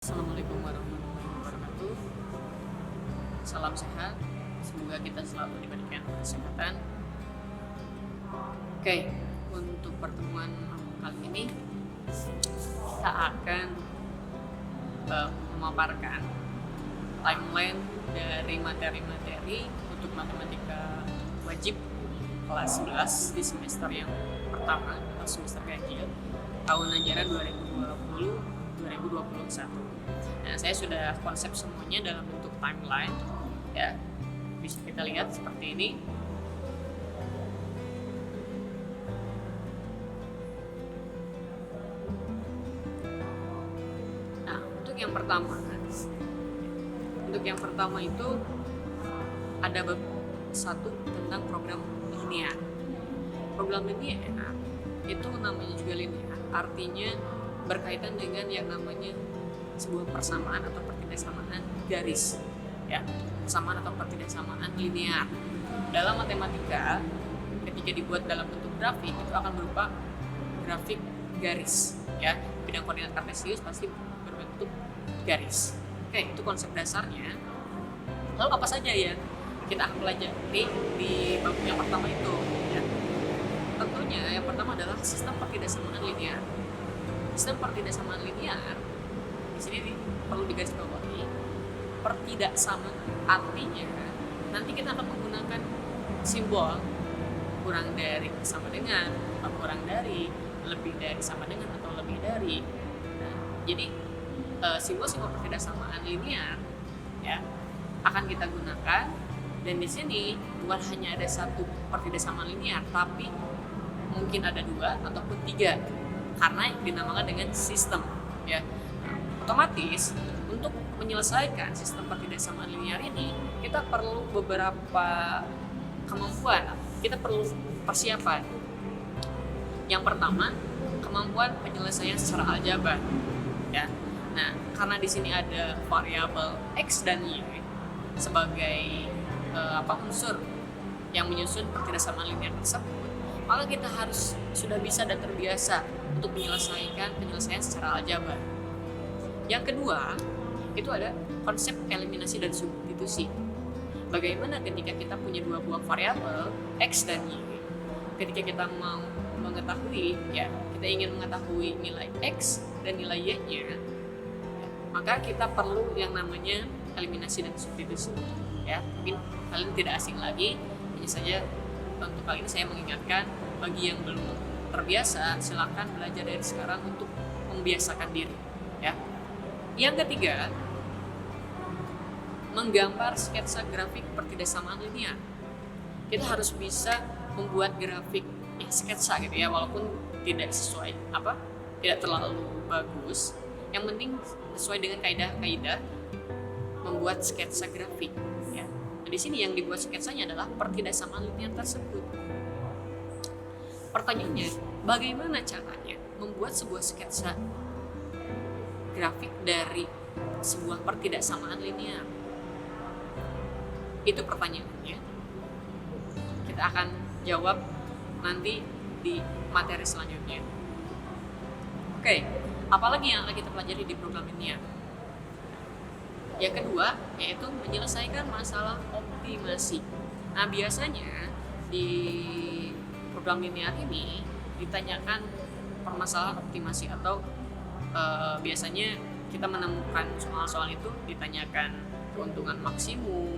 Assalamualaikum warahmatullahi wabarakatuh. Salam sehat. Semoga kita selalu diberikan kesehatan. Oke, untuk pertemuan kali ini kita akan memaparkan timeline dari materi-materi untuk matematika wajib kelas 11 di semester yang pertama atau semester ganjil tahun ajaran 2020-2021. Nah, saya sudah konsep semuanya dalam bentuk timeline, ya. Bisa kita lihat seperti ini. Nah, untuk yang pertama itu ada satu tentang program linear. Program linear itu namanya juga linear, artinya berkaitan dengan yang namanya sebuah persamaan atau pertidaksamaan garis, ya, persamaan atau pertidaksamaan linear. Dalam matematika, ketika dibuat dalam bentuk grafik itu akan berupa grafik garis, ya. Bidang koordinat kartesius pasti berbentuk garis. Oke, itu konsep dasarnya. Lalu apa saja ya kita akan pelajari di bab yang pertama itu, ya. Tentunya yang pertama adalah sistem pertidaksamaan linear. Sistem pertidaksamaan linear di sini perlu digarisbawahi, pertidaksamaan artinya nanti kita akan menggunakan simbol kurang dari sama dengan, kurang dari, lebih dari sama dengan atau lebih dari. Nah, jadi simbol-simbol pertidaksamaan linear, ya, akan kita gunakan, dan di sini bukan hanya ada satu pertidaksamaan linear, tapi mungkin ada dua ataupun tiga, karena dinamakan dengan sistem, ya. Nah, otomatis untuk menyelesaikan sistem pertidaksamaan linear ini kita perlu beberapa kemampuan, kita perlu persiapan. Yang pertama, kemampuan penyelesaian secara aljabar, ya. Nah, karena di sini ada variabel x dan y sebagai unsur yang menyusun pertidaksamaan linear tersebut, maka kita harus sudah bisa dan terbiasa untuk penyelesaian secara aljabar. Yang kedua, itu ada konsep eliminasi dan substitusi. Bagaimana ketika kita punya dua buah variabel x dan y, ketika kita mau mengetahui, ya, kita ingin mengetahui nilai x dan nilai y-nya, maka kita perlu yang namanya eliminasi dan substitusi, ya. Mungkin kalian tidak asing lagi, hanya saja untuk kali ini saya mengingatkan bagi yang belum terbiasa, silakan belajar dari sekarang untuk membiasakan diri, ya. Yang ketiga, menggambar sketsa grafik pertidaksamaan linear. Kita harus bisa membuat grafik, ya, sketsa gitu, ya, walaupun tidak sesuai tidak terlalu bagus. Yang penting sesuai dengan kaidah-kaidah membuat sketsa grafik, ya. Nah, di sini yang dibuat sketsanya adalah pertidaksamaan linear tersebut. Pertanyaannya, bagaimana caranya membuat sebuah sketsa grafik dari sebuah pertidaksamaan linear? Itu pertanyaannya. Kita akan jawab nanti di materi selanjutnya. Oke, apalagi yang akan kita pelajari di program linear? Yang kedua, yaitu menyelesaikan masalah optimasi. Nah, biasanya di program linear ini ditanyakan permasalahan optimasi, atau biasanya kita menemukan soal-soal itu ditanyakan keuntungan maksimum,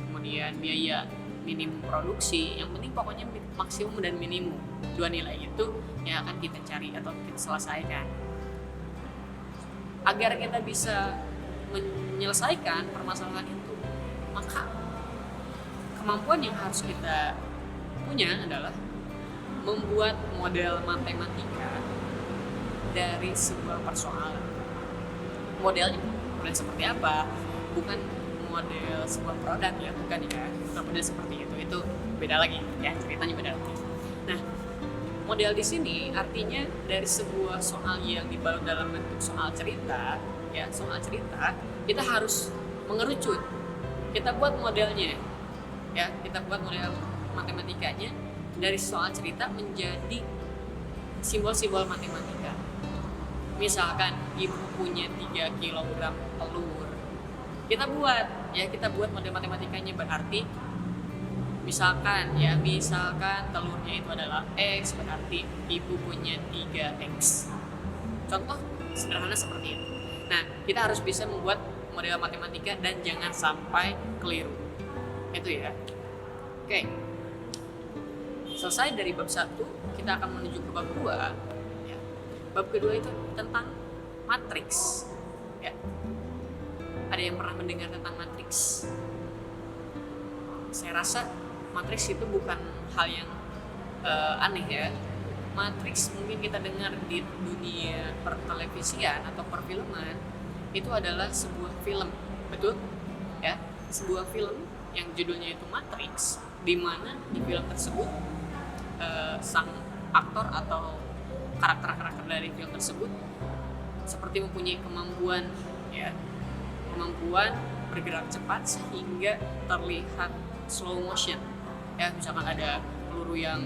kemudian biaya minimum produksi. Yang penting pokoknya maksimum dan minimum, dua nilai itu yang akan kita cari atau kita selesaikan. Agar kita bisa menyelesaikan permasalahan itu, maka kemampuan yang harus kita punya adalah membuat model matematika dari sebuah persoalan. Modelnya seperti apa? Bukan model sebuah produk, ya, bukan, ya. Bukan model seperti itu beda lagi, ya, ceritanya beda lagi. Nah, model di sini artinya dari sebuah soal yang dibalut dalam bentuk soal cerita, ya, soal cerita, kita harus mengerucut. Kita buat modelnya, ya, kita buat model matematikanya dari soal cerita menjadi simbol-simbol matematika. Misalkan ibu punya 3 kilogram telur, kita buat model matematikanya. Berarti misalkan telurnya itu adalah X, berarti ibu punya 3X. Contoh sederhana seperti itu. Nah, kita harus bisa membuat model matematika dan jangan sampai keliru. Itu ya. Oke. Selesai dari bab 1, kita akan menuju ke bab 2. Ya. Bab kedua itu tentang matriks. Ya. Ada yang pernah mendengar tentang matriks? Saya rasa matriks itu bukan hal yang aneh ya. Matriks mungkin kita dengar di dunia pertelevisian atau perfilman, itu adalah sebuah film, betul? Ya, sebuah film yang judulnya itu Matrix, di mana di film tersebut sang aktor atau karakter-karakter dari film tersebut seperti mempunyai kemampuan bergerak cepat sehingga terlihat slow motion. Ya, misalkan ada peluru yang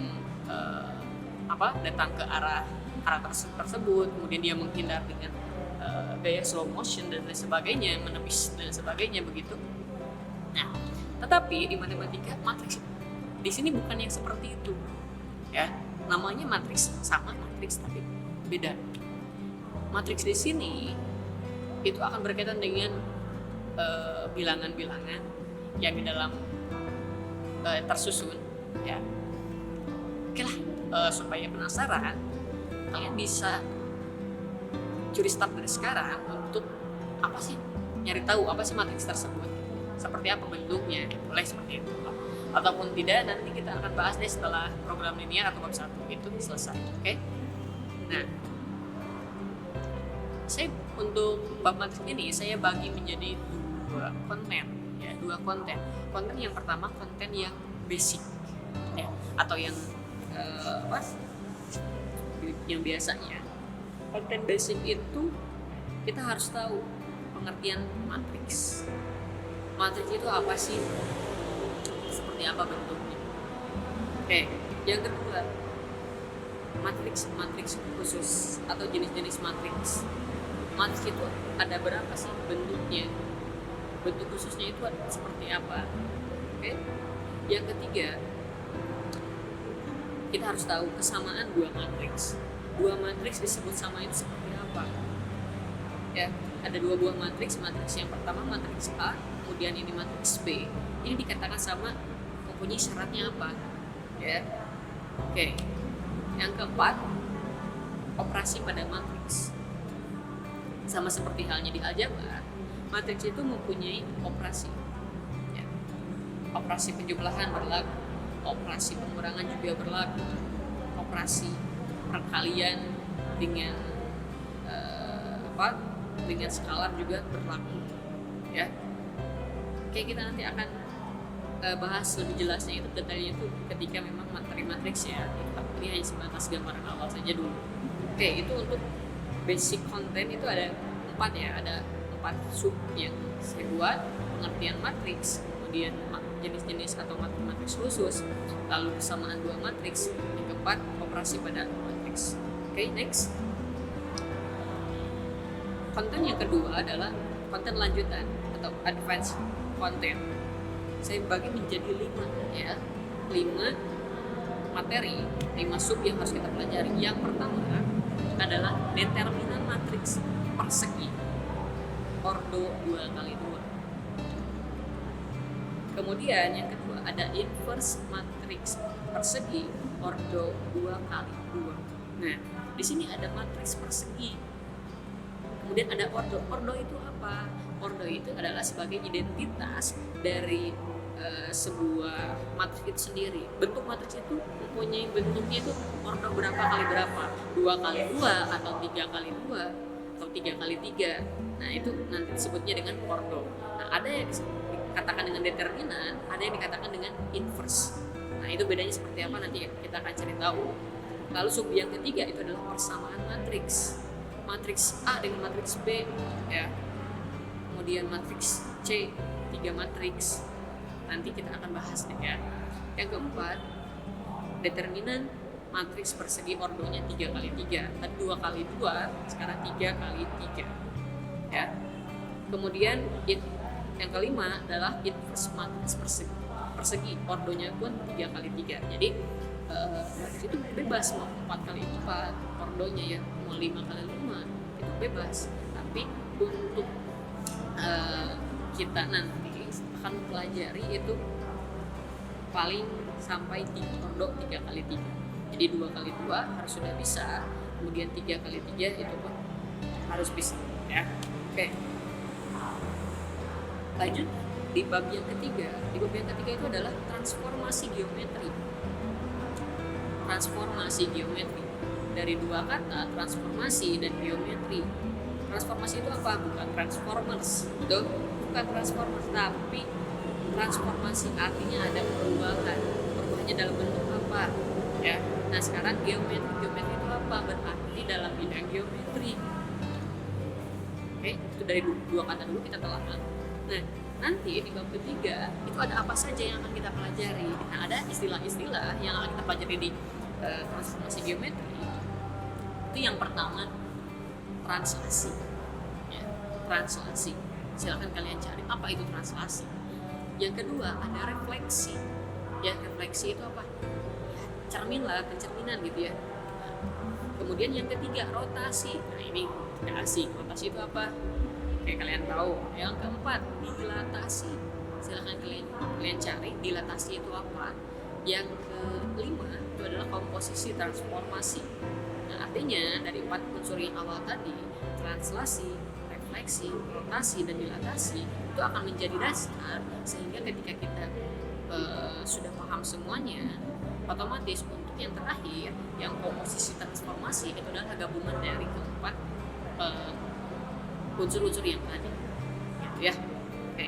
datang ke arah karakter tersebut, kemudian dia menghindar dengan gaya slow motion dan lain sebagainya, menepis dan sebagainya begitu. Nah, tetapi di matematika matriks di sini bukan yang seperti itu. Ya, namanya matriks, sama matriks tapi beda. Matriks di sini itu akan berkaitan dengan bilangan-bilangan yang di dalam tersusun, ya. Oke lah, supaya penasaran, kalian bisa curi start dari sekarang untuk nyari tahu apa sih matriks tersebut, seperti apa bentuknya, boleh seperti itu. Ataupun tidak, nanti kita akan bahas deh setelah program linear atau bab 1 itu selesai. Oke? Nah, saya untuk bab matriks ini saya bagi menjadi dua konten. Konten yang pertama konten yang basic, ya, atau yang yang biasanya. Konten basic itu kita harus tahu pengertian matriks. Matriks itu apa sih? Seperti apa bentuknya? Oke, yang kedua, matriks khusus atau jenis-jenis matriks. Matriks itu ada berapa sih bentuknya? Bentuk khususnya itu seperti apa? Oke. Yang ketiga, kita harus tahu kesamaan dua matriks. Dua matriks disebut sama itu seperti apa? Ya, ada dua buah matriks. Matriks yang pertama matriks A, kemudian ini matriks B. Ini dikatakan sama mempunyai syaratnya apa? Ya. Oke. Yang keempat, operasi pada matriks. Sama seperti halnya di aljabar, matriks itu mempunyai operasi. Ya. Operasi penjumlahan berlaku, operasi pengurangan juga berlaku, operasi perkalian dengan dengan skalar juga berlaku. Ya. Oke, kita nanti akan bahas lebih jelasnya itu, detailnya itu ketika memang materi matriks ya. Ini hanya sebatas gambaran awal saja dulu. Oke, itu untuk basic content itu ada 4 ya, ada 4 sub yang saya buat: pengertian matriks, kemudian jenis-jenis atau matriks khusus, lalu kesamaan dua matriks, yang keempat operasi pada matriks. Oke, next. Konten yang kedua adalah konten lanjutan atau advanced content. Saya bagi menjadi 5 ya, 5 materi, 5 sub yang harus kita pelajari. Yang pertama adalah determinan matriks persegi ordo 2x2. Kemudian yang kedua ada inverse matriks persegi ordo 2x2. Nah, di sini ada matriks persegi. Kemudian ada ordo. Ordo itu apa? Ordo itu adalah sebagai identitas dari sebuah matriks itu sendiri. Bentuk matriks itu mempunyai bentuknya itu ordo berapa kali berapa, 2x2 atau 3x2 atau 3x3. Nah, itu nanti disebutnya dengan ordo. Nah, ada yang dikatakan dengan determinan, ada yang dikatakan dengan inverse. Nah, itu bedanya seperti apa nanti kita akan cari tahu. Lalu sub yang ketiga itu adalah persamaan matriks. Matriks A dengan matriks B ya. Kemudian matriks C, 3 matriks. Nanti kita akan bahas deh ya. Yang keempat, determinan matriks persegi ordonya 3 kali 3. Tadi 2 kali 2, sekarang 3 kali 3. Ya. Kemudian yang kelima adalah inverse matriks persegi ordonya pun 3 kali 3. Jadi matriks itu bebas, mau 4 kali 4 ordonya ya, mau 5 kali 5 itu bebas. Tapi untuk kita nanti akan pelajari itu paling sampai ordo 3 kali 3. Jadi 2 kali 2 harus sudah bisa, kemudian 3 kali 3 itu pun harus bisa ya. Oke. Lanjut di bab yang ketiga. Di bab yang ketiga itu adalah transformasi geometri. Transformasi geometri. Dari dua kata, transformasi dan geometri. Transformasi itu apa? Bukan transformers. Betul? Bukan transformers, tapi transformasi artinya ada perubahan. Perubahannya dalam bentuk apa? Ya. Nah, sekarang geometri. Geometri itu apa? Berarti dalam bidang geometri. Oke, itu dari dua kata dulu kita telah. Nah, nanti di bab ketiga itu ada apa saja yang akan kita pelajari. Nah, ada istilah-istilah yang akan kita pelajari di transformasi geometri. Itu yang pertama translasi. Ya, translasi. Silakan kalian cari apa itu translasi. Yang kedua ada refleksi. Ya, refleksi itu apa? Ya, cermin lah, pencerminan gitu ya. Kemudian yang ketiga rotasi. Nah, ini tidak asing. Rotasi itu apa? Kayak kalian tahu. Yang keempat dilatasi. Silakan kalian cari dilatasi itu apa. Yang kelima itu adalah komposisi transformasi. Nah, artinya dari 4 unsur yang awal tadi, translasi, refleksi, rotasi, dan dilatasi itu akan menjadi dasar sehingga ketika kita sudah paham semuanya, otomatis untuk yang terakhir, yang komposisi transformasi itu adalah gabungan dari keempat unsur-unsur yang tadi, gitu ya. Oke.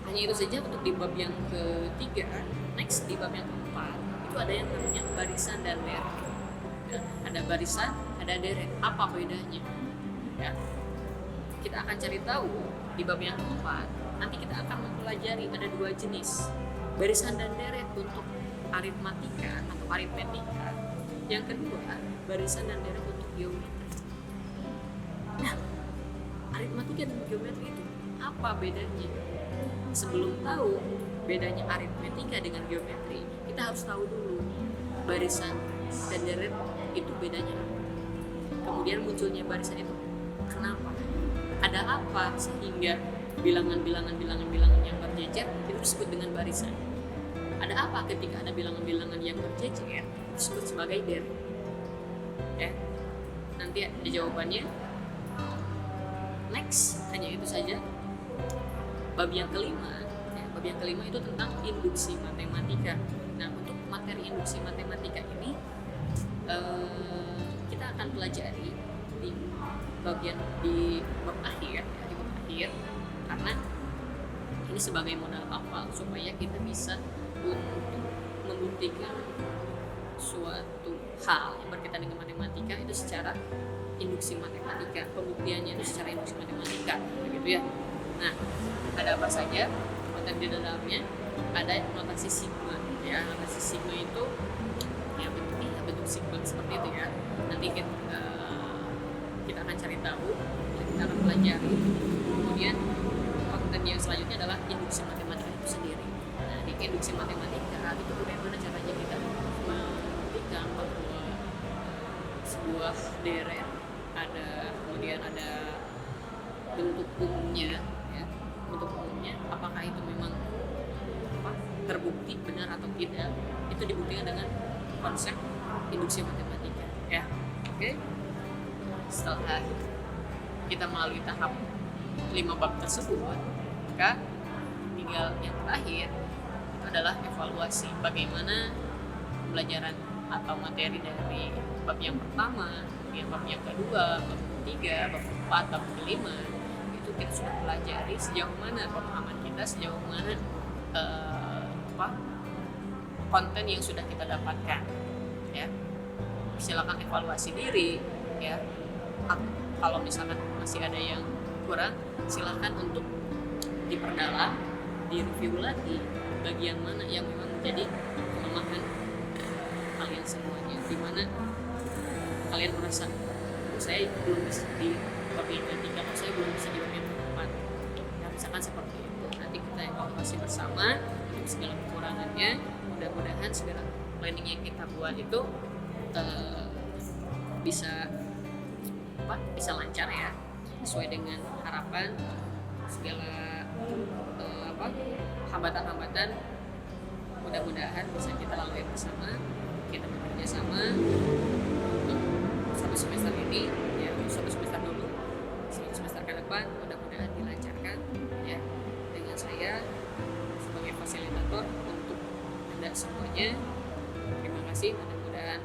Hanya itu saja untuk di bab yang ketiga. Next di bab yang keempat itu ada yang namanya barisan dan deret. Ya, ada barisan, ada deret. Apa bedanya? Ya. Kita akan cari tahu di bab yang keempat. Nanti kita akan mempelajari ada 2 jenis barisan dan deret untuk aritmatika atau aritmetika. Yang kedua barisan dan deret untuk geometri. Nah, aritmatika dan geometri itu apa bedanya? Sebelum tahu bedanya aritmetika dengan geometri, kita harus tahu dulu barisan dan deret itu bedanya apa. Kemudian munculnya barisan itu kenapa? Ada apa sehingga bilangan-bilangan yang berjejer itu disebut dengan barisan? Ada apa ketika ada bilangan-bilangan yang berjejer disebut sebagai deret? Ya, nanti ada jawabannya. Next, hanya itu saja. Bab yang kelima, bab yang kelima itu tentang induksi matematika. Nah, untuk materi induksi matematika ini kita akan pelajari di bagian di bab akhir, karena ini sebagai modal awal supaya kita bisa untuk membuktikan suatu hal yang berkaitan dengan matematika itu secara induksi matematika, pembuktiannya itu secara induksi matematika, begitu ya. Nah, ada apa saja? Dan di dalamnya ada notasi sigma. Ya, notasi sigma itu ya bentuk sigma seperti itu ya. Nanti kita akan cari tahu, kita akan pelajari. Kemudian konten yang selanjutnya adalah induksi matematika itu sendiri. Nah, di induksi matematika itu bagaimana caranya kita membuktikan bahwa sebuah deret kemudian ada bentuk umumnya, ya, bentuk umumnya apakah itu memang terbukti benar atau tidak, itu dibuktikan dengan konsep induksi matematika, ya. Oke. Setelah kita melalui tahap 5 bab tersebut, maka tinggal yang terakhir itu adalah evaluasi bagaimana pembelajaran atau materi dari bab yang pertama, kemudian bab yang kedua, bab ketiga, bab keempat, bab kelima, itu kita sudah pelajari sejauh mana pemahaman kita, sejauh mana konten yang sudah kita dapatkan, ya. Silakan evaluasi diri, ya. Kalau misalkan masih ada yang kurang, silakan untuk diperdalam, direview lagi bagian mana yang memang menjadi kelemahan kalian semuanya, dimana kalian merasa saya belum bisa di bagian ketiga atau saya belum bisa di bagian keempat, ya misalkan seperti itu. Nanti kita evaluasi bersama untuk segala kekurangannya. Mudah-mudahan segala planning yang kita buat itu bisa lancar ya, sesuai dengan harapan. Segala hambatan-hambatan mudah-mudahan bisa kita lalui bersama, kita bekerja sama untuk satu semester ini ya, satu semester dulu, satu semester ke depan mudah-mudahan dilancarkan ya, dengan saya sebagai fasilitator untuk Anda semuanya. Terima kasih, mudah-mudahan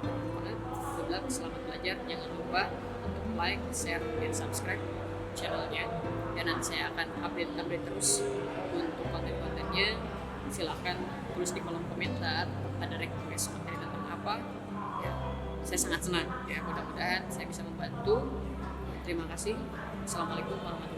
bermanfaat. Good luck, selamat belajar. Jangan lupa untuk like, share, dan subscribe channelnya, dan nanti saya akan update terus untuk konten-kontennya. Silahkan tulis di kolom komentar ada request materi tentang apa ya, saya sangat senang ya, mudah-mudahan saya bisa membantu. Terima kasih. Assalamualaikum warahmatullahi wabarakatuh.